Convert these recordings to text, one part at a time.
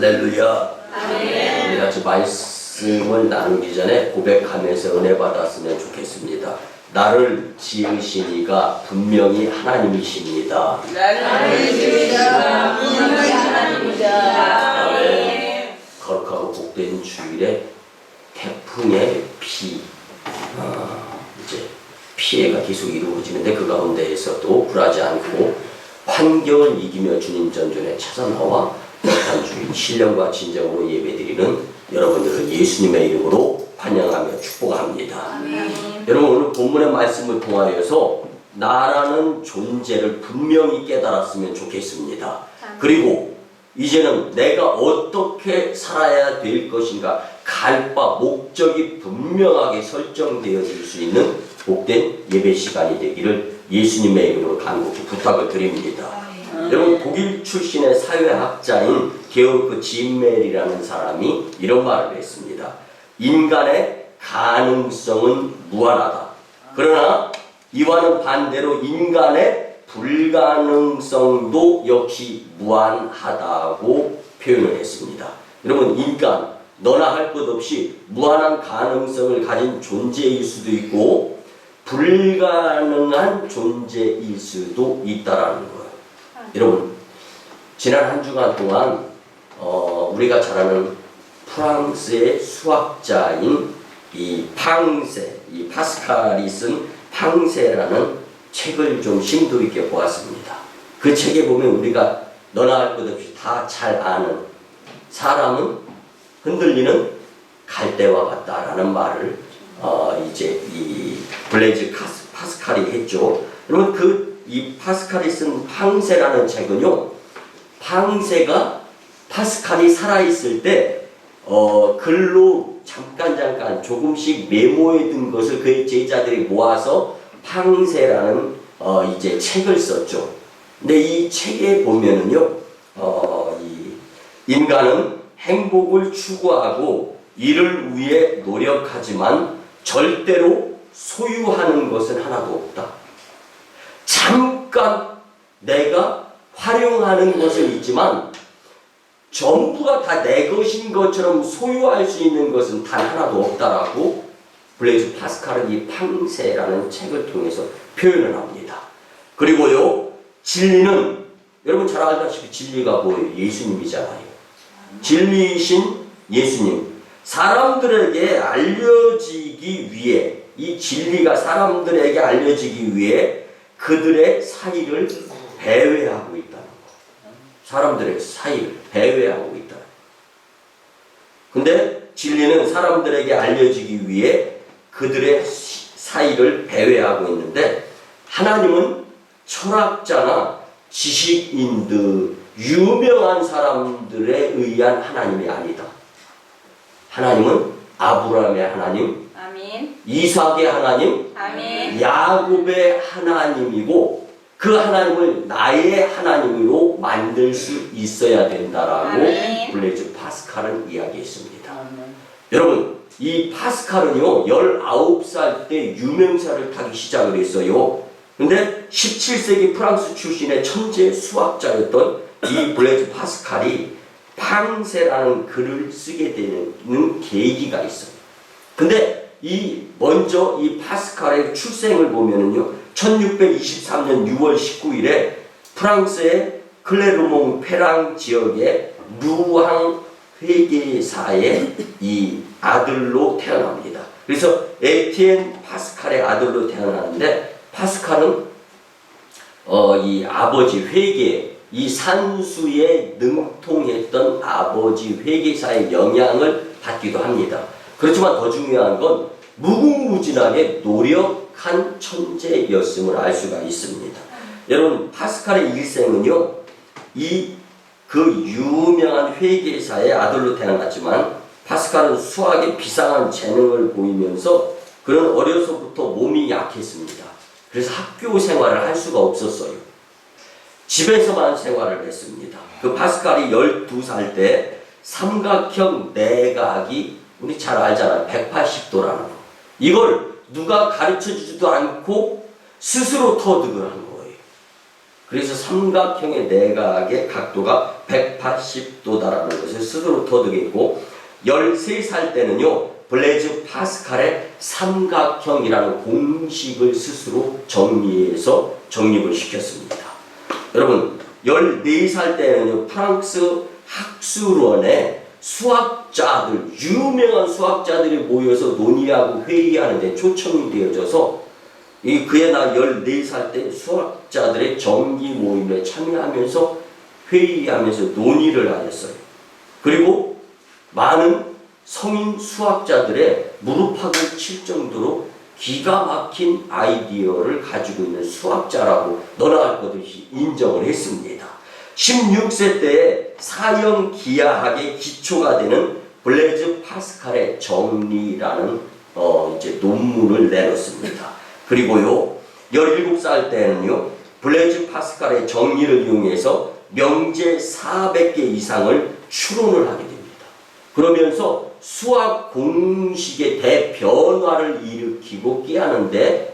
할렐루야. 우리 같이 말씀을 나누기 전에 고백하면서 은혜 받았으면 좋겠습니다. 나를 지으신 이가 분명히 하나님이십니다. 나를 지으신 이가 분명히 하나님이다. 아멘. 거룩하고 복된 주일에 태풍의 비, 이제 피해가 계속 이루어지는데 그 가운데에서도 굴하지 않고 환경을 이기며 주님 전전에 찾아 나와 못한 주일 신령과 진정으로 예배드리는 여러분들을 예수님의 이름으로 환영하며 축복합니다. 아멘. 여러분, 오늘 본문의 말씀을 통하여서 나라는 존재를 분명히 깨달았으면 좋겠습니다. 그리고 이제는 내가 어떻게 살아야 될 것인가, 갈 바 목적이 분명하게 설정되어질 수 있는 복된 예배 시간이 되기를 예수님의 이름으로 간곡히 부탁을 드립니다. 여러분, 독일 출신의 사회학자인 게오르크 짐멜이라는 사람이 이런 말을 했습니다. 인간의 가능성은 무한하다. 그러나 이와는 반대로 인간의 불가능성도 역시 무한하다고 표현을 했습니다. 여러분, 인간, 너나 할 것 없이 무한한 가능성을 가진 존재일 수도 있고 불가능한 존재일 수도 있다라는 거예요. 여러분, 지난 한 주간 동안 우리가 잘 아는 프랑스의 수학자인 이 파스칼이 쓴 팡세라는 책을 좀 심도 있게 보았습니다. 그 책에 보면 우리가 너나 할 것 없이 다 잘 아는 사람은 흔들리는 갈대와 같다라는 말을 이제 이 블레이즈 파스칼이 했죠. 여러분, 이 파스칼이 쓴 팡세라는 책은요, 팡세가 파스칼이 살아있을 때 글로 잠깐 조금씩 메모해둔 것을 그의 제자들이 모아서 팡세라는 이제 책을 썼죠. 근데 이 책에 보면은요, 이 인간은 행복을 추구하고 이를 위해 노력하지만 절대로 소유하는 것은 하나도 없다. 잠깐 내가 활용하는 것은 있지만 전부가 다 내 것인 것처럼 소유할 수 있는 것은 단 하나도 없다라고 블레이즈 파스칼은 이 팡세라는 책을 통해서 표현을 합니다. 그리고요, 진리는 여러분 잘 알다시피 진리가 뭐예요? 예수님이잖아요. 진리이신 예수님, 사람들에게 알려지기 위해, 이 진리가 사람들에게 알려지기 위해 그들의 사이를 배회하고 있다는 거. 사람들의 사이를 배회하고 있다. 근데 진리는 사람들에게 알려지기 위해 그들의 사이를 배회하고 있는데, 하나님은 철학자나 지식인들, 유명한 사람들에 의한 하나님이 아니다. 하나님은 아브라함의 하나님, 아멘. 이삭의 하나님, 아멘. 야곱의 하나님이고 그 하나님을 나의 하나님으로 만들 수 있어야 된다라고 아멘. 블레이즈 파스칼은 이야기했습니다. 아멘. 여러분, 이 파스칼은요 19살 때 유명세를 타기 시작을 했어요. 근데 17세기 프랑스 출신의 천재 수학자였던 이 블레이즈 파스칼이 팡세라는 글을 쓰게 되는 계기가 있어요. 근데 먼저 이 파스칼의 출생을 보면은요, 1623년 6월 19일에 프랑스의 클레르몽 페랑 지역의 루앙 회계사의 이 아들로 태어납니다. 그래서 에티엔 파스칼의 아들로 태어나는데, 파스칼은 이 아버지 회계, 이 산수에 능통했던 아버지 회계사의 영향을 받기도 합니다. 그렇지만 더 중요한 건 무궁무진하게 노력한 천재였음을 알 수가 있습니다. 여러분, 파스칼의 일생은요, 그 유명한 회계사의 아들로 태어났지만 파스칼은 수학에 비상한 재능을 보이면서 그는 어려서부터 몸이 약했습니다. 그래서 학교 생활을 할 수가 없었어요. 집에서만 생활을 했습니다. 그 파스칼이 12살 때 삼각형 내각이 우리 잘 알잖아요. 180도라는 거. 이걸 누가 가르쳐 주지도 않고 스스로 터득을 한 거예요. 그래서 삼각형의 내각의 각도가 180도다라는 것을 스스로 터득했고 13살 때는요 블레이즈 파스칼의 삼각형이라는 공식을 스스로 정리해서 정립을 시켰습니다. 여러분 14살 때는요 프랑스 학술원에 수학자들, 유명한 수학자들이 모여서 논의하고 회의하는데 초청이 되어져서 그의 나 14살 때 수학자들의 정기 모임에 참여하면서 회의하면서 논의를 하였어요. 그리고 많은 성인 수학자들의 무릎팍을 칠 정도로 기가 막힌 아이디어를 가지고 있는 수학자라고 너나 할 것 없이 인정을 했습니다. 16세 때에 사형 기하학의 기초가 되는 블레이즈 파스칼의 정리라는 이제 논문을 내놓습니다. 그리고요 17살 때는요 블레이즈 파스칼의 정리를 이용해서 명제 400개 이상을 추론을 하게 됩니다. 그러면서 수학 공식의 대변화를 일으키고 깨하는데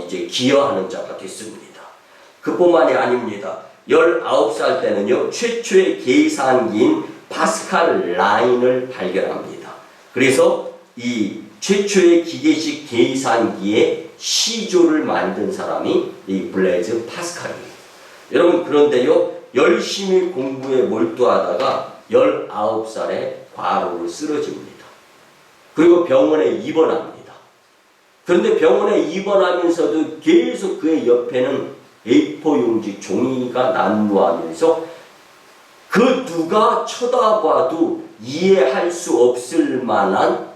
이제 기여하는 자가 됐습니다. 그뿐만이 아닙니다. 19살 때는요 최초의 계산기인 파스칼 라인을 발견합니다. 그래서 이 최초의 기계식 계산기의 시조를 만든 사람이 이 블레이즈 파스칼이에요. 여러분 그런데요 열심히 공부에 몰두하다가 19살에 과로를 쓰러집니다. 그리고 병원에 입원합니다. 그런데 병원에 입원하면서도 계속 그의 옆에는 A4 용지 종이가 난무하면서 그 누가 쳐다봐도 이해할 수 없을 만한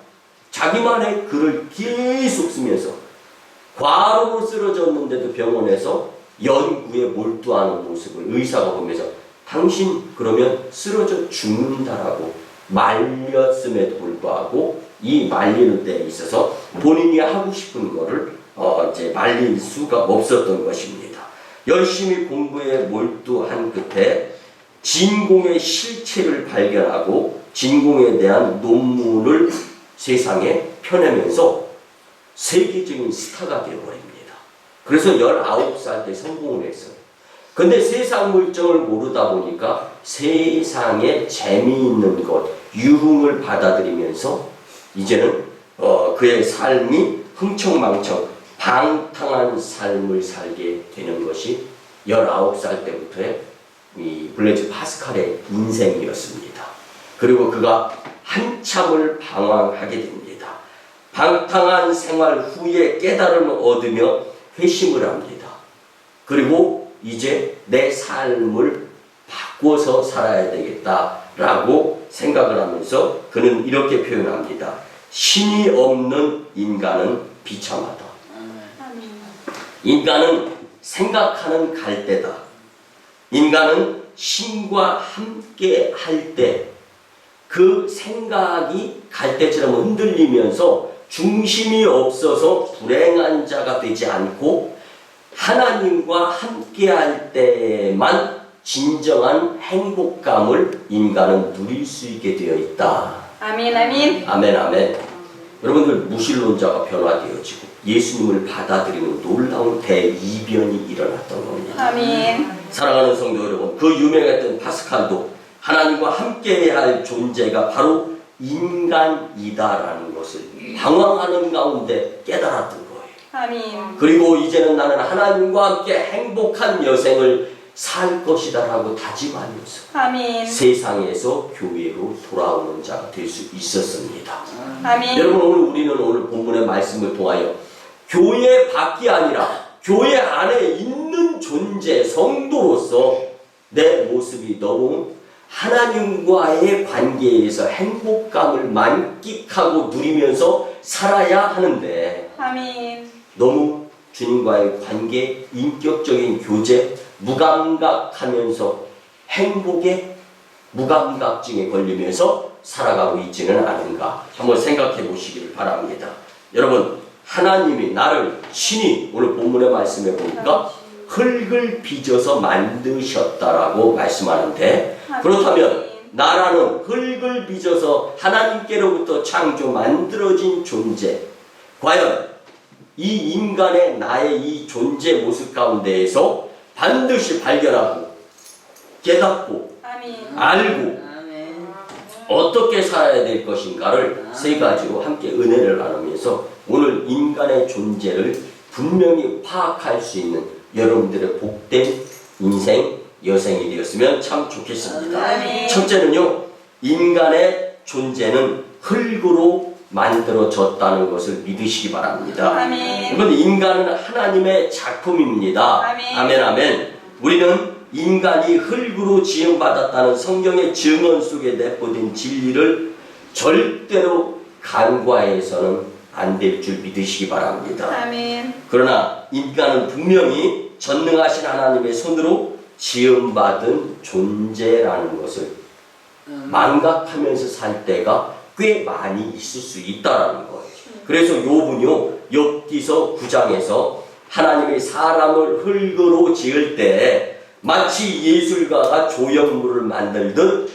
자기만의 글을 계속 쓰면서 과로로 쓰러졌는데도 병원에서 연구에 몰두하는 모습을 의사가 보면서 당신 그러면 쓰러져 죽는다라고 말렸음에도 불구하고 이 말리는 데에 있어서 본인이 하고 싶은 거를 이제 말릴 수가 없었던 것입니다. 열심히 공부에 몰두한 끝에 진공의 실체를 발견하고 진공에 대한 논문을 세상에 펴내면서 세계적인 스타가 되어버립니다. 그래서 19살 때 성공을 했어요. 근데 세상 물정을 모르다 보니까 세상에 재미있는 것, 유흥을 받아들이면서 이제는 그의 삶이 흥청망청 방탕한 삶을 살게 되는 것이 19살 때부터의 이 블레이즈 파스칼의 인생이었습니다. 그리고 그가 한참을 방황하게 됩니다. 방탕한 생활 후에 깨달음을 얻으며 회심을 합니다. 그리고 이제 내 삶을 바꿔서 살아야 되겠다라고 생각을 하면서 그는 이렇게 표현합니다. 신이 없는 인간은 비참하다. 인간은 생각하는 갈대다. 인간은 신과 함께 할 때 그 생각이 갈대처럼 흔들리면서 중심이 없어서 불행한 자가 되지 않고 하나님과 함께 할 때만 진정한 행복감을 인간은 누릴 수 있게 되어 있다. 아멘, 아멘. 아멘, 아멘. 여러분들 무신론자가 변화되어지고 예수님을 받아들이는 놀라운 대이변이 일어났던 겁니다. 아멘. 사랑하는 성도 여러분, 그 유명했던 파스칼도 하나님과 함께해야 할 존재가 바로 인간이다라는 것을 방황하는 가운데 깨달았던 거예요. 아멘. 그리고 이제는 나는 하나님과 함께 행복한 여생을 살 것이다라고 다짐하면서 아멘. 세상에서 교회로 돌아오는 자가 될 수 있었습니다. 아멘. 여러분 우리는 오늘 본문의 말씀을 통하여 교회 밖이 아니라 교회 안에 있는 존재 성도로서 내 모습이 너무 하나님과의 관계에서 행복감을 만끽하고 누리면서 살아야 하는데 아멘. 너무 주님과의 관계, 인격적인 교제, 무감각하면서 행복에 무감각증에 걸리면서 살아가고 있지는 않은가 한번 생각해 보시기를 바랍니다. 여러분 하나님이 나를 친히 오늘 본문의 말씀에 보니까 흙을 빚어서 만드셨다라고 말씀하는데 그렇다면 나라는 흙을 빚어서 하나님께로부터 창조 만들어진 존재 과연 이 인간의 나의 이 존재 모습 가운데에서 반드시 발견하고 깨닫고 아멘. 알고 어떻게 살아야 될 것인가를 세 가지로 함께 은혜를 나누면서 오늘 인간의 존재를 분명히 파악할 수 있는 여러분들의 복된 인생 여생이 되었으면 참 좋겠습니다. 아멘. 첫째는요, 인간의 존재는 흙으로 만들어졌다는 것을 믿으시기 바랍니다. 아멘. 그런데 인간은 하나님의 작품입니다. 아멘. 아멘, 아멘. 우리는 인간이 흙으로 지음받았다는 성경의 증언 속에 내포된 진리를 절대로 간과해서는 안 될 줄 믿으시기 바랍니다. 아멘. 그러나 인간은 분명히 전능하신 하나님의 손으로 지음받은 존재라는 것을 망각하면서 살 때가 꽤 많이 있을 수 있다라는 거예요. 그래서 욥은요, 욥기서 9장에서 하나님이 사람을 흙으로 지을 때 마치 예술가가 조형물을 만들듯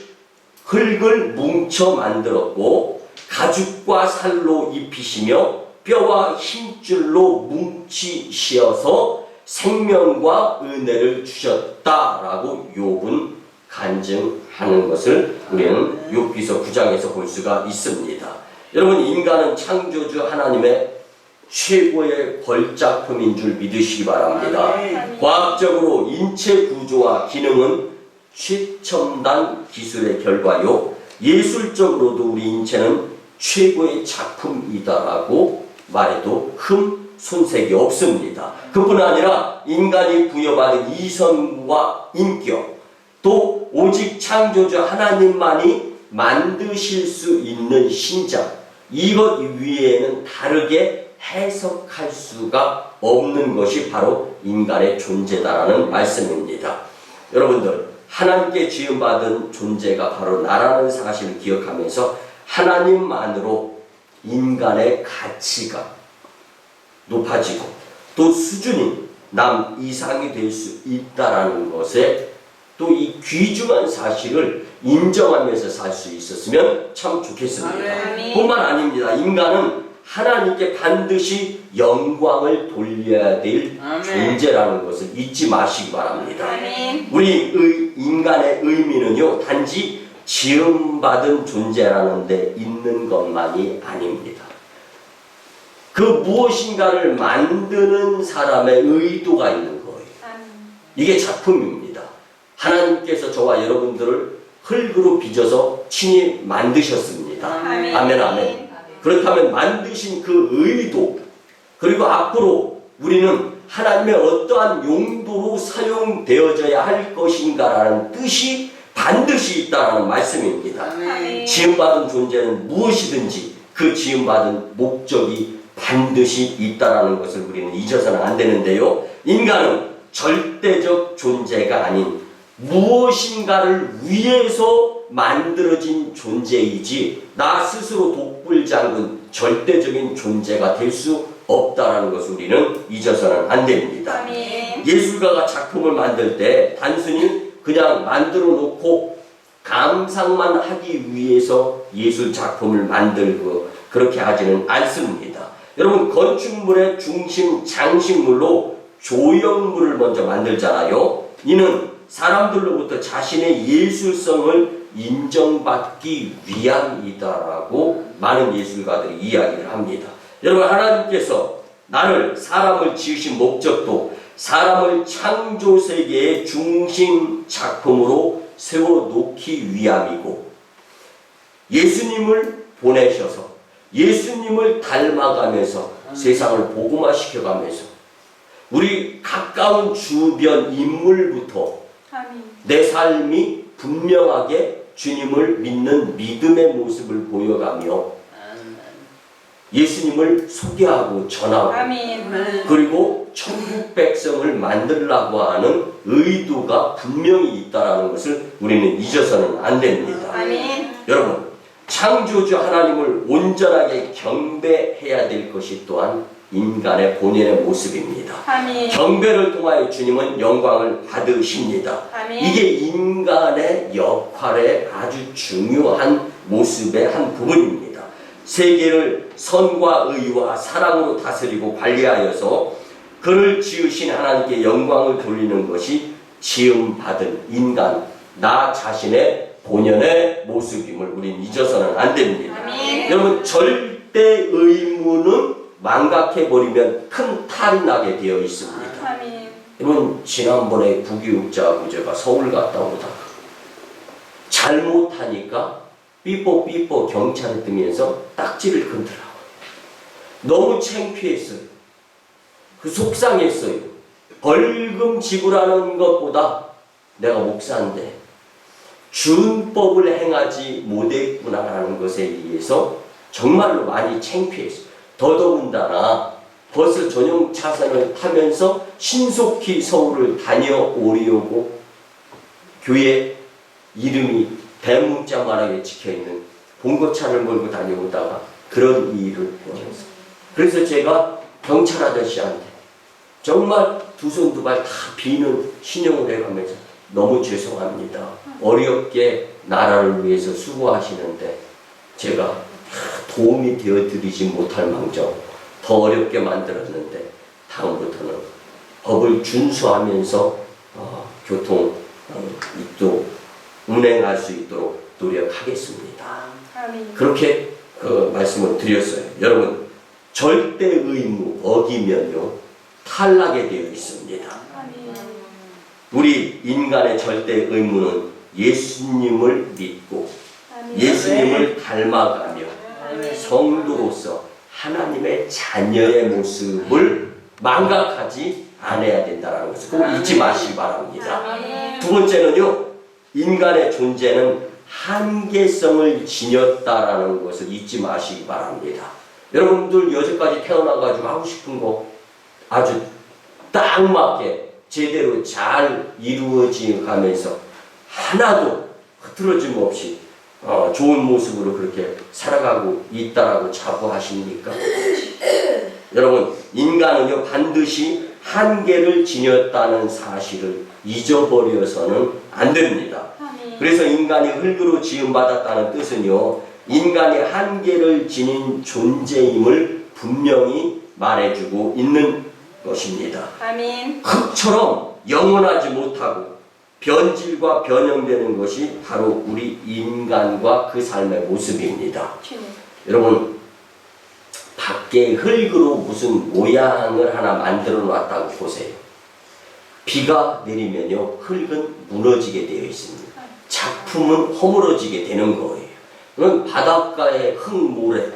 흙을 뭉쳐 만들었고 가죽과 살로 입히시며 뼈와 힘줄로 뭉치시어서 생명과 은혜를 주셨다라고 욥은 간증하는 것을 우리는 욥기서 9장에서 볼 수가 있습니다. 여러분, 인간은 창조주 하나님의 최고의 걸작품인 줄 믿으시기 바랍니다. 과학적으로 인체 구조와 기능은 최첨단 기술의 결과요, 예술적으로도 우리 인체는 최고의 작품이다라고 말해도 흠 손색이 없습니다. 그뿐 아니라 인간이 부여받은 이성과 인격, 또 오직 창조주 하나님만이 만드실 수 있는 신장, 이것 위에는 다르게 해석할 수가 없는 것이 바로 인간의 존재다라는 말씀입니다. 여러분들, 하나님께 지음받은 존재가 바로 나라는 사실을 기억하면서 하나님만으로 인간의 가치가 높아지고 또 수준이 남 이상이 될 수 있다라는 것에 또 이 귀중한 사실을 인정하면서 살 수 있었으면 참 좋겠습니다. 아멘. 뿐만 아닙니다. 인간은 하나님께 반드시 영광을 돌려야 될 존재라는 것을 잊지 마시기 바랍니다. 아멘. 우리 인간의 의미는요, 단지 지음받은 존재라는 데 있는 것만이 아닙니다. 그 무엇인가를 만드는 사람의 의도가 있는 거예요. 이게 작품입니다. 하나님께서 저와 여러분들을 흙으로 빚어서 친히 만드셨습니다. 아멘. 아멘, 아멘. 그렇다면 만드신 그 의도, 그리고 앞으로 우리는 하나님의 어떠한 용도로 사용되어져야 할 것인가라는 뜻이 반드시 있다는 말씀입니다. 아멘. 지음받은 존재는 무엇이든지 그 지음받은 목적이 반드시 있다는 것을 우리는 잊어서는 안 되는데요. 인간은 절대적 존재가 아닌 무엇인가를 위해서 만들어진 존재이지 나 스스로 독불장군 절대적인 존재가 될 수 없다라는 것을 우리는 잊어서는 안 됩니다. 아멘. 예술가가 작품을 만들 때 단순히 그냥 만들어 놓고 감상만 하기 위해서 예술 작품을 만들고 그렇게 하지는 않습니다. 여러분, 건축물의 중심 장식물로 조형물을 먼저 만들잖아요. 이는 사람들로부터 자신의 예술성을 인정받기 위함이다라고 많은 예술가들이 이야기를 합니다. 여러분, 하나님께서 나를 사람을 지으신 목적도 사람을 창조세계의 중심 작품으로 세워놓기 위함이고, 예수님을 보내셔서 예수님을 닮아가면서 세상을 복음화시켜가면서 우리 가까운 주변 인물부터 아멘. 내 삶이 분명하게 주님을 믿는 믿음의 모습을 보여가며 예수님을 소개하고 전하고 아멘. 그리고 천국 백성을 만들려고 하는 의도가 분명히 있다는 것을 우리는 잊어서는 안 됩니다. 아멘. 여러분, 창조주 하나님을 온전하게 경배해야 될 것이 또한 인간의 본연의 모습입니다. 아멘. 경배를 통하여 주님은 영광을 받으십니다. 아멘. 이게 인간의 역할의 아주 중요한 모습의 한 부분입니다. 세계를 선과 의와 사랑으로 다스리고 관리하여서 그를 지으신 하나님께 영광을 돌리는 것이 지음받은 인간, 나 자신의 본연의 모습임을 우린 잊어서는 안 됩니다. 아멘. 여러분, 절대 의무는 망각해버리면 큰 탈이 나게 되어 있습니다. 아멘. 여러분, 지난번에 부교육자 부제가 서울 갔다 오다가 잘못하니까 삐뽀 경찰을 뜨면서 딱지를 건드라고. 너무 창피했어요. 속상했어요. 벌금 지불하는 것보다 내가 목사인데 준법을 행하지 못했구나라는 것에 의해서 정말로 많이 창피했어요. 더더군다나 버스 전용 차선을 타면서 신속히 서울을 다녀오려고 교회 이름이 대문자만하게 찍혀있는 봉고차를 몰고 다녀오다가 그런 일을 보면서, 그래서 제가 경찰 아저씨한테 정말 두 손 두 발 다 비는 신용을 해가면서 너무 죄송합니다. 어렵게 나라를 위해서 수고하시는데 제가 도움이 되어드리지 못할 망정 더 어렵게 만들었는데 다음부터는 법을 준수하면서 교통 또 운행할 수 있도록 노력하겠습니다. 아멘. 그렇게 말씀을 드렸어요. 여러분, 절대 의무 어기면요 탈락에 되어 있습니다. 아멘. 우리 인간의 절대 의무는 예수님을 믿고 아멘. 예수님을 닮아가며 성도로서 하나님의 자녀의 모습을 망각하지 않아야 된다는 것을 꼭 잊지 마시기 바랍니다. 아멘. 두 번째는요, 인간의 존재는 한계성을 지녔다라는 것을 잊지 마시기 바랍니다. 여러분들 여태까지 태어나가지고 하고 싶은 거 아주 딱 맞게 제대로 잘 이루어져 가면서 하나도 흐트러짐 없이 좋은 모습으로 그렇게 살아가고 있다라고 자부하십니까? 여러분, 인간은요 반드시 한계를 지녔다는 사실을 잊어버려서는 안 됩니다. 아멘. 그래서 인간이 흙으로 지음받았다는 뜻은요, 인간이 한계를 지닌 존재임을 분명히 말해주고 있는 것입니다. 아멘. 흙처럼 영원하지 못하고 변질과 변형되는 것이 바로 우리 인간과 그 삶의 모습입니다. 주님. 여러분, 밖에 흙으로 무슨 모양을 하나 만들어 놨다고 보세요. 비가 내리면요 흙은 무너지게 되어 있습니다. 작품은 허물어지게 되는 거예요. 그럼 바닷가의 흙모래,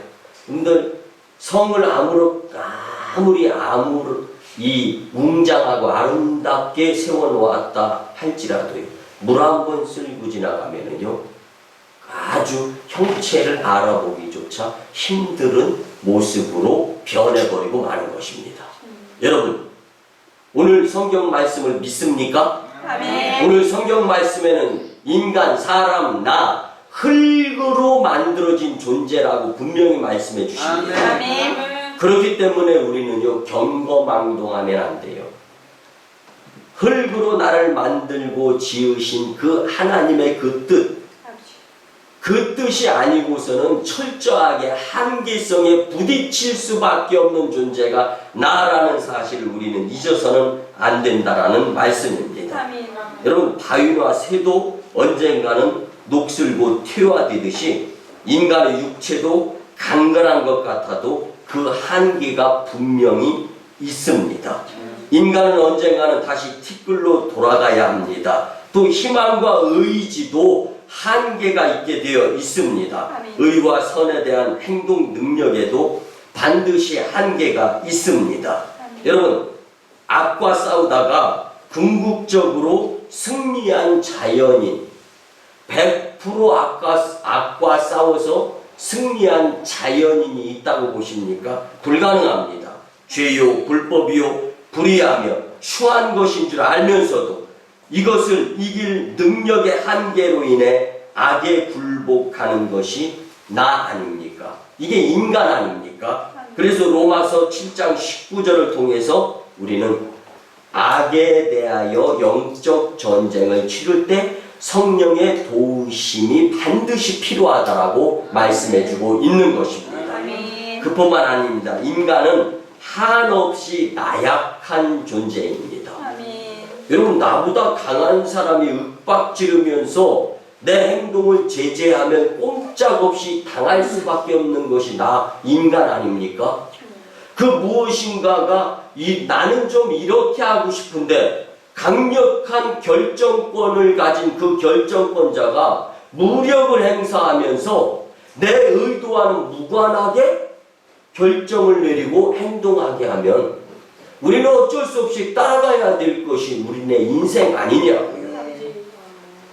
여러분들 성을 아무리 이 웅장하고 아름답게 세워놓았다 할지라도요, 물 한 번 쓸고 지나가면은요 아주 형체를 알아보기조차 힘든 모습으로 변해버리고 마는 것입니다. 여러분, 오늘 성경 말씀을 믿습니까? 아멘. 오늘 성경 말씀에는 인간, 사람, 나 흙으로 만들어진 존재라고 분명히 말씀해 주십니다. 아멘. 그렇기 때문에 우리는요 경거망동하면 안 돼요. 흙으로 나를 만들고 지으신 그 하나님의 그 뜻이 아니고서는 철저하게 한계성에 부딪힐 수밖에 없는 존재가 나라는 사실을 우리는 잊어서는 안 된다라는 말씀입니다. 아멘. 여러분, 바위와 새도 언젠가는 녹슬고 퇴화되듯이 인간의 육체도 강건한 것 같아도 그 한계가 분명히 있습니다. 인간은 언젠가는 다시 티끌로 돌아가야 합니다. 또 희망과 의지도 한계가 있게 되어 있습니다. 아멘. 의와 선에 대한 행동 능력에도 반드시 한계가 있습니다. 아멘. 여러분, 악과 싸우다가 궁극적으로 승리한 자연인, 100% 악과 싸워서 승리한 자연인이 있다고 보십니까? 불가능합니다. 죄요, 불법이요, 불의하며 추한 것인 줄 알면서도 이것을 이길 능력의 한계로 인해 악에 굴복하는 것이 나 아닙니까? 이게 인간 아닙니까? 그래서 로마서 7장 19절을 통해서 우리는 악에 대하여 영적 전쟁을 치를 때 성령의 도우심이 반드시 필요하다라고 말씀해주고 있는 것입니다. 아멘. 그뿐만 아닙니다. 인간은 한없이 나약한 약한 존재입니다. 아멘. 여러분, 나보다 강한 사람이 윽박지르면서 내 행동을 제재하면 꼼짝없이 당할 수밖에 없는 것이 나 인간 아닙니까? 그 무엇인가가 나는 좀 이렇게 하고 싶은데 강력한 결정권을 가진 그 결정권자가 무력을 행사하면서 내 의도와는 무관하게 결정을 내리고 행동하게 하면 우리는 어쩔 수 없이 따라가야 될 것이 우리네 인생 아니냐고요.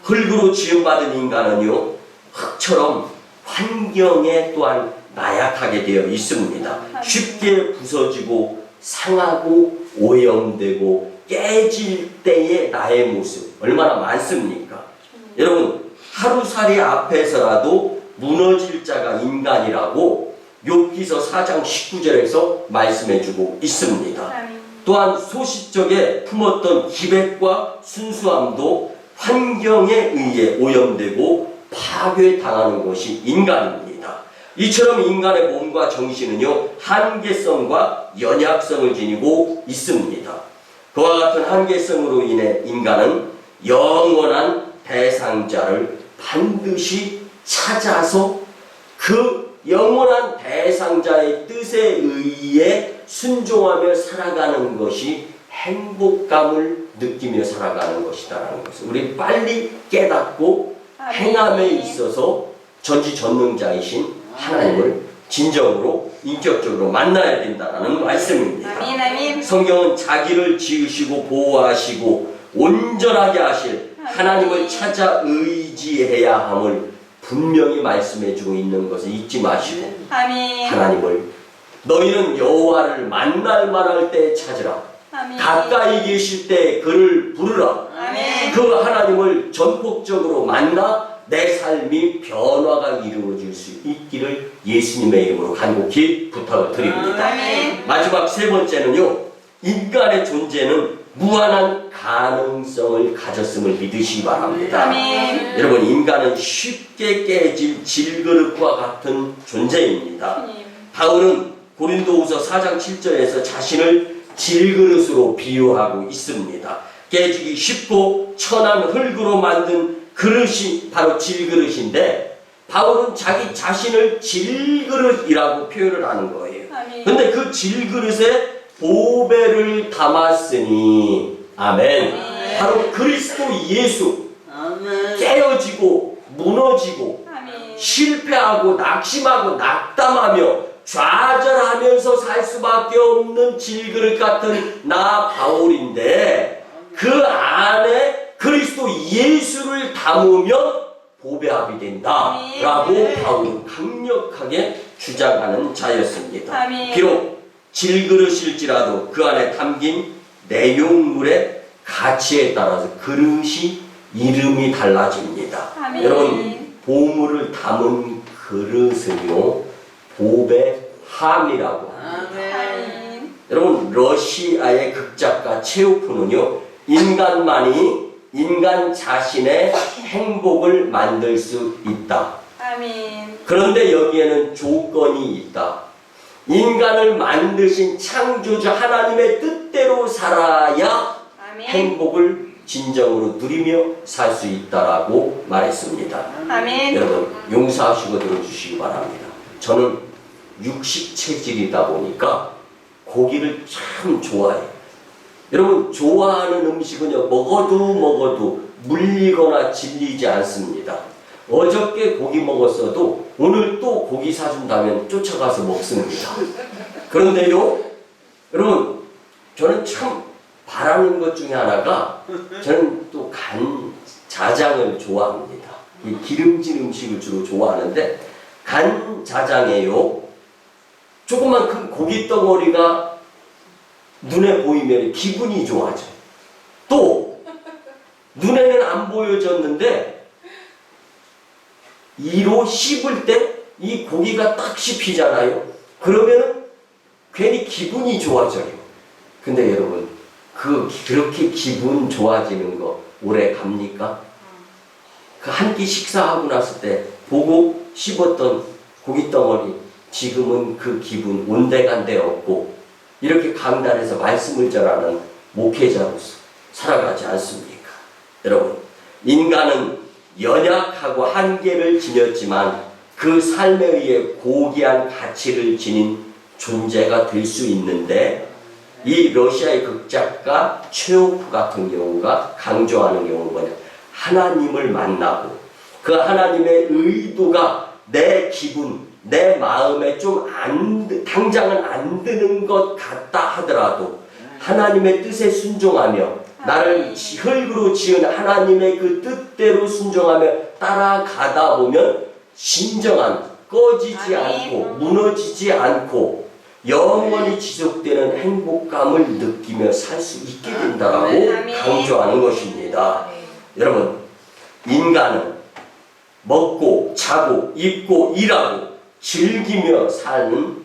흙으로 지음받은 인간은요, 흙처럼 환경에 또한 나약하게 되어 있습니다. 쉽게 부서지고 상하고 오염되고 깨질 때의 나의 모습 얼마나 많습니까? 여러분, 하루살이 앞에서라도 무너질 자가 인간이라고 욥기서 4장 19절에서 말씀해주고 있습니다. 아멘. 또한 소시적에 품었던 기백과 순수함도 환경에 의해 오염되고 파괴당하는 것이 인간입니다. 이처럼 인간의 몸과 정신은요, 한계성과 연약성을 지니고 있습니다. 그와 같은 한계성으로 인해 인간은 영원한 대상자를 반드시 찾아서 그 영원한 대상자의 뜻에 의해 순종하며 살아가는 것이 행복감을 느끼며 살아가는 것이다라는 것을 우리 빨리 깨닫고 행함에 있어서 전지전능자이신 하나님을 진정으로 인격적으로 만나야 된다는 말씀입니다. 아멘. 아멘. 성경은 자기를 지으시고 보호하시고 온전하게 하실 하나님을 찾아 의지해야 함을 분명히 말씀해주고 있는 것을 잊지 마시고 아멘. 하나님을 너희는 여호와를 만날 만할 때 찾으라. 아멘. 가까이 계실 때 그를 부르라. 아멘. 그 하나님을 전폭적으로 만나 내 삶이 변화가 이루어질 수 있기를 예수님의 이름으로 간곡히 부탁을 드립니다. 아멘. 마지막 세 번째는요, 인간의 존재는 무한한 가능성을 가졌음을 믿으시기 바랍니다. 아멘. 여러분, 인간은 쉽게 깨질 질그릇과 같은 존재입니다. 바울은 고린도후서 4장 7절에서 자신을 질그릇으로 비유하고 있습니다. 깨지기 쉽고 천한 흙으로 만든 그릇이 바로 질그릇인데 바울은 자기 자신을 질그릇이라고 표현을 하는 거예요. 근데 그 질그릇에 보배를 담았으니 아멘. 바로 그리스도 예수. 깨어지고 무너지고 실패하고 낙심하고 낙담하며 좌절하면서 살 수밖에 없는 질그릇 같은 나 바울인데 그 안에 그리스도 예수를 담으면 보배합이 된다라고 바울은 강력하게 주장하는 자였습니다. 비록 질그릇일지라도 그 안에 담긴 내용물의 가치에 따라서 그릇이 이름이 달라집니다. 여러분, 보물을 담은 그릇은요, 보배함이라고 합니다. 여러분, 러시아의 극작가 체오프는요, 인간만이 인간 자신의 행복을 만들 수 있다. 그런데 여기에는 조건이 있다. 인간을 만드신 창조주 하나님의 뜻대로 살아야 행복을 진정으로 누리며 살 수 있다라고 말했습니다. 여러분, 용서하시고 들어주시기 바랍니다. 저는 육식 체질이다 보니까 고기를 참 좋아해요. 여러분, 좋아하는 음식은요, 먹어도 물리거나 질리지 않습니다. 어저께 고기 먹었어도 오늘 또 고기 사준다면 쫓아가서 먹습니다. 그런데요, 여러분, 저는 참 바라는 것 중에 하나가 저는 또 간자장을 좋아합니다. 이 기름진 음식을 주로 좋아하는데 간자장에요, 조그만 큰 고기 덩어리가 눈에 보이면 기분이 좋아져. 또 눈에는 안 보여졌는데 이로 씹을 때 이 고기가 딱 씹히잖아요. 그러면 괜히 기분이 좋아져요. 근데 여러분, 그렇게 기분 좋아지는 거 오래 갑니까? 그 한 끼 식사하고 났을 때 보고 씹었던 고기 덩어리 지금은 그 기분 온데간데 없고 이렇게 강단에서 말씀을 전하는 목회자로서 살아가지 않습니까? 여러분, 인간은 연약하고 한계를 지녔지만 그 삶에 의해 고귀한 가치를 지닌 존재가 될 수 있는데, 이 러시아의 극작가 최호프 같은 경우가 강조하는 경우는 뭐냐? 하나님을 만나고 그 하나님의 의도가 내 기분, 내 마음에 좀 당장은 안 드는 것 같다 하더라도 하나님의 뜻에 순종하며 나를 흙으로 지은 하나님의 그 뜻대로 순종하며 따라가다 보면 진정한 꺼지지 않고 무너지지 않고 영원히 지속되는 행복감을 느끼며 살 수 있게 된다라고 강조하는 것입니다. 여러분, 인간은 먹고 자고 입고 일하고 즐기며 사는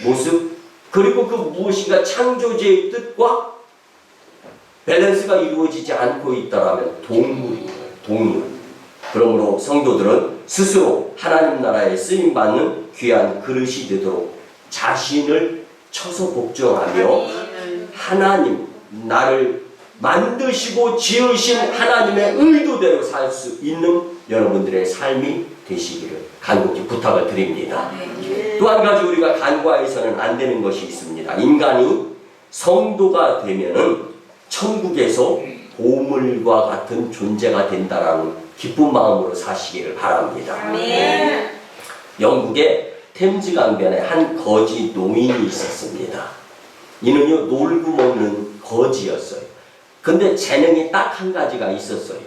모습, 그리고 그 무엇인가 창조주의 뜻과 밸런스가 이루어지지 않고 있다라면 동물이에요. 동물. 그러므로 성도들은 스스로 하나님 나라에 쓰임받는 귀한 그릇이 되도록 자신을 쳐서 복종하며 하나님, 나를 만드시고 지으신 하나님의 의도대로 살 수 있는 여러분들의 삶이 되시기를 간곡히 부탁을 드립니다. 또 한 가지 우리가 간과해서는 안 되는 것이 있습니다. 인간이 성도가 되면은 천국에서 보물과 같은 존재가 된다라는 기쁜 마음으로 사시기를 바랍니다. 영국의 템즈 강변에 한 거지 노인이 있었습니다. 이는요, 놀고 먹는 거지였어요. 근데 재능이 딱 한 가지가 있었어요.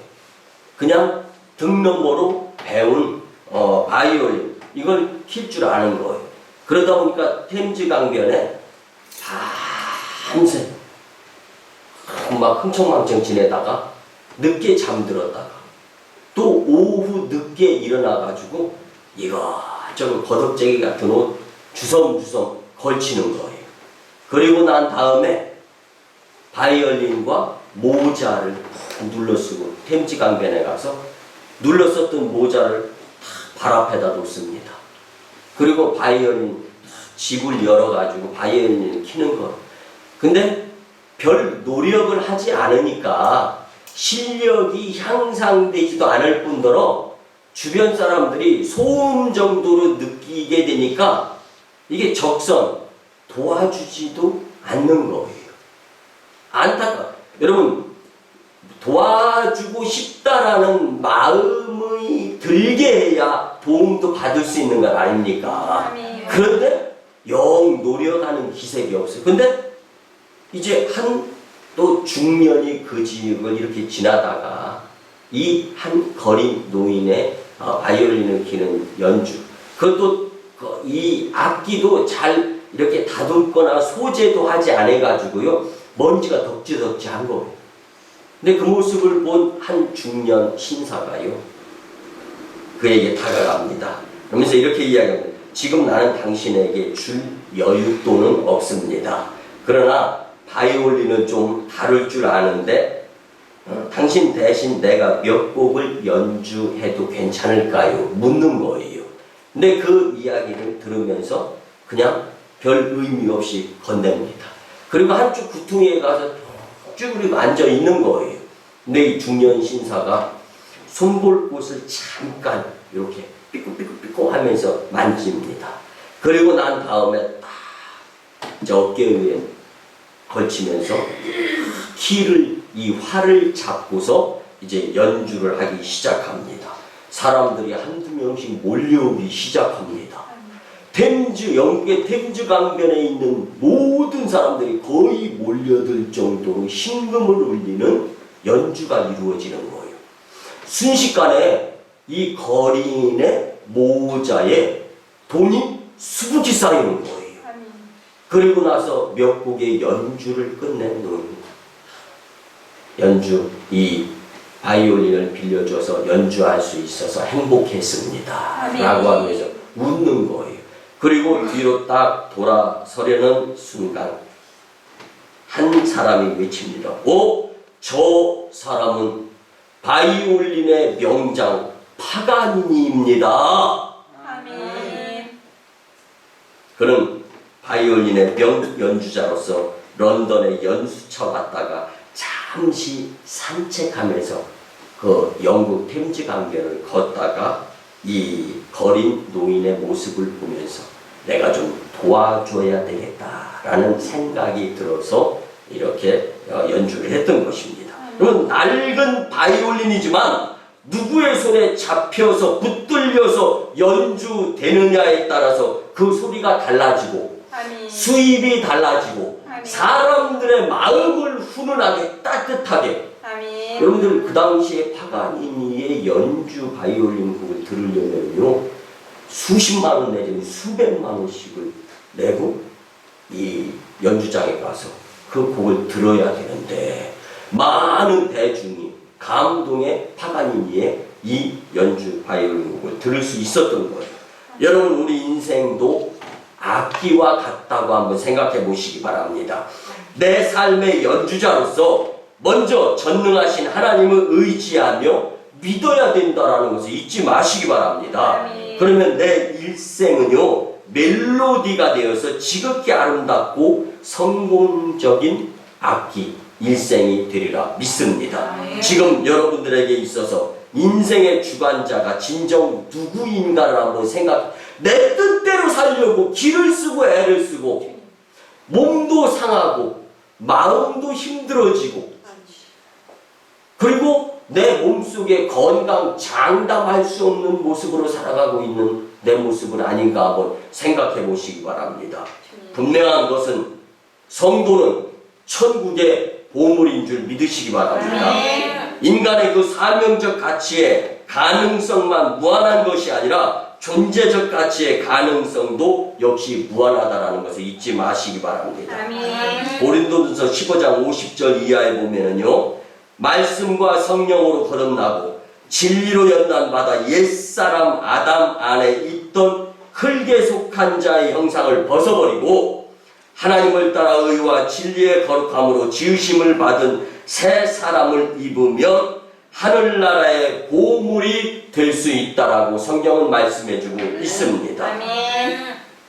그냥 등너머로 배운 바이올린, 이걸 킬 줄 아는 거예요. 그러다 보니까 템즈 강변에 밤새 막 흥청망청 지내다가 늦게 잠들었다가 또 오후 늦게 일어나가지고 이거저거 거덕쟁이 같은 옷 주섬주섬 걸치는 거예요. 그리고 난 다음에 바이올린과 모자를 눌러쓰고 템즈 강변에 가서 눌렀었던 모자를 발 앞에다 놓습니다. 그리고 바이올린 집을 열어가지고 바이올린을 키는 거. 근데 별 노력을 하지 않으니까 실력이 향상되지도 않을 뿐더러 주변 사람들이 소음 정도로 느끼게 되니까 이게 적선, 도와주지도 않는 거예요. 여러분, 도와주고 싶다라는 마음이 들게 해야 도움도 받을 수 있는 건 아닙니까? 그런데 영 노력하는 기색이 없어요. 근데 이제 또 중년이 그 지역을 이렇게 지나다가 이 한 거린 노인의 바이올린을 키는 연주, 그것도 이 악기도 잘 이렇게 다듬거나 소재도 하지 않아가지고요, 먼지가 덕지덕지한 거예요. 근데 그 모습을 본 한 중년 신사가요, 그에게 다가갑니다. 그러면서 이렇게 이야기합니다. 지금 나는 당신에게 줄 여윳돈은 없습니다. 그러나 바이올린은 좀 다룰 줄 아는데 당신 대신 내가 몇 곡을 연주해도 괜찮을까요? 묻는 거예요. 근데 그 이야기를 들으면서 그냥 별 의미 없이 건넵니다. 그리고 한쪽 구퉁이에 가서 쭈그리고 앉아 있는 거예요. 근데 이 중년 신사가 손볼 곳을 잠깐 이렇게 삐꾸삐꾸삐꾸 하면서 만집니다. 그리고 난 다음에 딱 이제 어깨 위에 걸치면서 이 활을 잡고서 이제 연주를 하기 시작합니다. 사람들이 한두 명씩 몰려오기 시작합니다. 영국의 템즈 강변에 있는 모든 사람들이 거의 몰려들 정도로 심금을 울리는 연주가 이루어지는 거예요. 순식간에 이 거린의 모자에 돈이 수북이 쌓이는 거예요. 그리고 나서 몇 곡의 연주를 끝낸 노인, 이 바이올린을 빌려줘서 연주할 수 있어서 행복했습니다 라고 하면서 웃는 거예요. 그리고 뒤로 딱 돌아서려는 순간 한 사람이 외칩니다. 저 사람은 바이올린의 명장 파가니니입니다. 아멘. 그는 바이올린의 명연주자로서 런던에 연수차 왔다가 잠시 산책하면서 그 영국 템즈 강변을 걷다가 이 거린 노인의 모습을 보면서 내가 좀 도와줘야 되겠다라는 생각이 들어서 이렇게 연주를 했던 것입니다. 그러면 낡은 바이올린이지만 누구의 손에 잡혀서 붙들려서 연주되느냐에 따라서 그 소리가 달라지고 아멘. 수입이 달라지고 아멘. 사람들의 마음을 훈훈하게 따뜻하게. 아멘. 여러분들 그 당시에 파가니니의 연주 바이올린 곡을 들으려면요 수십만 원 내지는 수백만 원씩을 내고 이 연주장에 가서 그 곡을 들어야 되는데 많은 대중이 감동의 파가니니의 이 연주 바이올린 곡을 들을 수 있었던 거예요. 여러분 우리 인생도 악기와 같다고 한번 생각해 보시기 바랍니다. 내 삶의 연주자로서 먼저 전능하신 하나님을 의지하며 믿어야 된다는 것을 잊지 마시기 바랍니다. 그러면 내 일생은요 멜로디가 되어서 지극히 아름답고 성공적인 악기 일생이 되리라 믿습니다. 지금 여러분들에게 있어서 인생의 주관자가 진정 누구인가를 한번 내 뜻대로 살려고 기를 쓰고 애를 쓰고 몸도 상하고 마음도 힘들어지고 그리고 내 몸속에 건강 장담할 수 없는 모습으로 살아가고 있는 내 모습은 아닌가 한번 생각해 보시기 바랍니다. 분명한 것은 성도는 천국의 보물인 줄 믿으시기 바랍니다. 인간의 그 사명적 가치의 가능성만 무한한 것이 아니라 존재적 가치의 가능성도 역시 무한하다는 것을 잊지 마시기 바랍니다. 고린도전서 15장 50절 이하에 보면은요 말씀과 성령으로 거듭나고 진리로 연단받아 옛사람 아담 안에 있던 흙에 속한 자의 형상을 벗어버리고 하나님을 따라 의와 진리의 거룩함으로 지으심을 받은 새 사람을 입으면 하늘나라의 보물이 될 수 있다라고 성경은 말씀해주고 있습니다.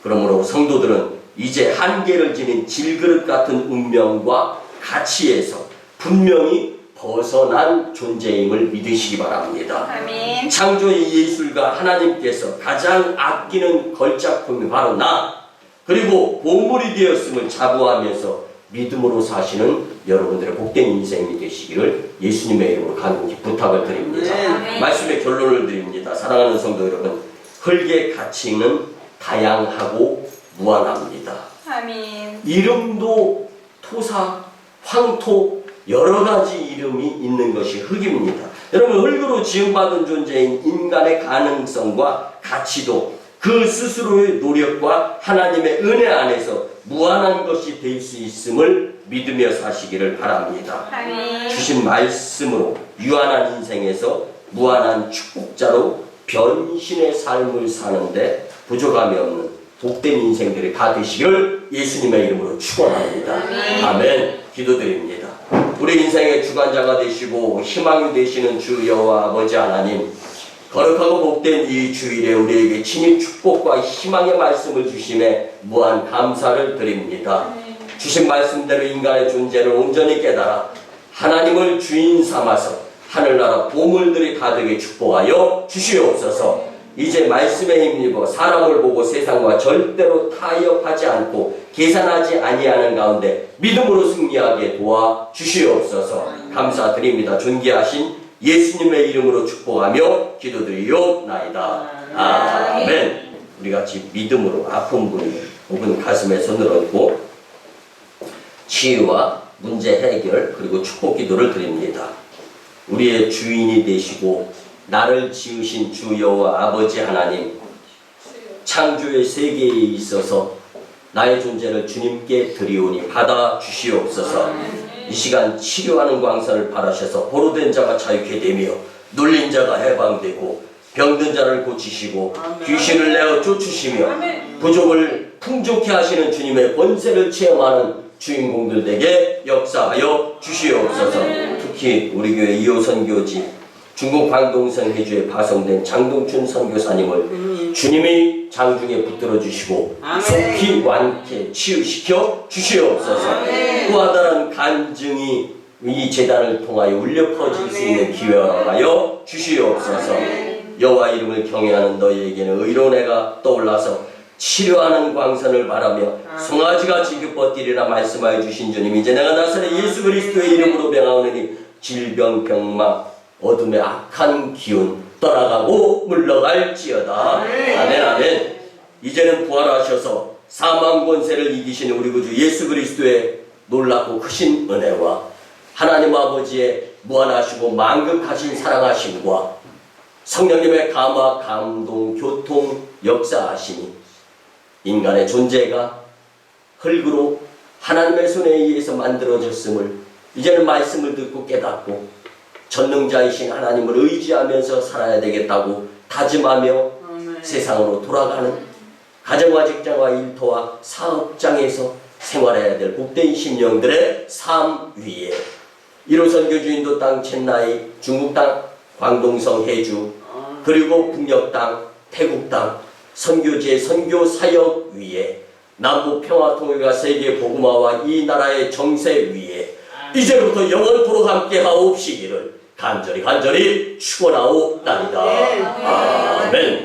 그러므로 성도들은 이제 한계를 지닌 질그릇 같은 운명과 가치에서 분명히 벗어난 존재임을 믿으시기 바랍니다. 창조의 예술가 하나님께서 가장 아끼는 걸작품이 바로 나 그리고 보물이 되었음을 자부하면서 믿음으로 사시는 여러분들의 복된 인생이 되시기를 예수님의 이름으로 간곡히 부탁을 드립니다. 말씀의 결론을 드립니다. 사랑하는 성도 여러분, 흙의 가치는 다양하고 무한합니다. 이름도 토사, 황토 여러 가지 이름이 있는 것이 흙입니다. 여러분 흙으로 지음받은 존재인 인간의 가능성과 가치도 그 스스로의 노력과 하나님의 은혜 안에서 무한한 것이 될 수 있음을 믿으며 사시기를 바랍니다. 주신 말씀으로 유한한 인생에서 무한한 축복자로 변신의 삶을 사는데 부족함이 없는 복된 인생들이 다 되시기를 예수님의 이름으로 축원합니다. 아멘. 기도드립니다. 우리 인생의 주관자가 되시고 희망이 되시는 주 여호와 아버지 하나님, 거룩하고 복된 이 주일에 우리에게 친히 축복과 희망의 말씀을 주심에 무한 감사를 드립니다. 주신 말씀대로 인간의 존재를 온전히 깨달아 하나님을 주인 삼아서 하늘나라 보물들이 가득히 축복하여 주시옵소서. 이제 말씀에 힘입어 사람을 보고 세상과 절대로 타협하지 않고 계산하지 아니하는 가운데 믿음으로 승리하게 도와 주시옵소서. 감사드립니다. 존귀하신 예수님의 이름으로 축복하며 기도드리옵나이다. 아멘. 우리 같이 믿음으로 아픈 분 혹은 가슴에 손을 얹고 치유와 문제 해결 그리고 축복 기도를 드립니다. 우리의 주인이 되시고 나를 지으신 주 여호와 아버지 하나님, 창조의 세계에 있어서 나의 존재를 주님께 드리오니 받아 주시옵소서. 이 시간 치료하는 광선을 바라셔서 보로된 자가 자유케 되며 눌린 자가 해방되고 병든 자를 고치시고 귀신을 내어 쫓으시며 부족을 풍족케 하시는 주님의 권세를 체험하는 주인공들에게 역사하여 주시옵소서. 특히 우리 교회 이호 선교지 중국 광동성 해주에 파송된 장동춘 선교사님을 주님이 장중에 붙들어 주시고 속히 완쾌 치유시켜 주시옵소서. 또 다른 간증이 이 재단을 통하여 울려 퍼질 수 있는 기회가 하여 주시옵소서. 여호와 이름을 경외하는 너희에게는 의로운 해가 떠올라서 치료하는 광선을 바라며 송아지같이 기뻐뛰리라 말씀하여 주신 주님, 이제 내가 나사렛 예수 그리스도의 이름으로 명하오니 질병 병마 어둠의 악한 기운 떠나가고 물러갈지어다. 아멘 아멘. 이제는 부활하셔서 사망 권세를 이기시는 우리 구주 예수 그리스도의 놀랍고 크신 은혜와 하나님 아버지의 무한하시고 만극하신 사랑하심과 성령님의 감화 감동 교통 역사하심이 인간의 존재가 흙으로 하나님의 손에 의해서 만들어졌음을 이제는 말씀을 듣고 깨닫고 전능자이신 하나님을 의지하면서 살아야 되겠다고 다짐하며 세상으로 돌아가는 가정과 직장과 일터와 사업장에서 생활해야 될 복된 심령들의 삶 위에 1호 선교주인도 땅 첸나이, 중국 땅 광동성 해주, 그리고 북녘 땅, 태국 땅 선교지의 선교 사역 위에 남북 평화 통일과 세계 복음화와 이 나라의 정세 위에 이제부터 영원토록 함께 하옵시기를 간절히 축원하옵나이다. 아멘.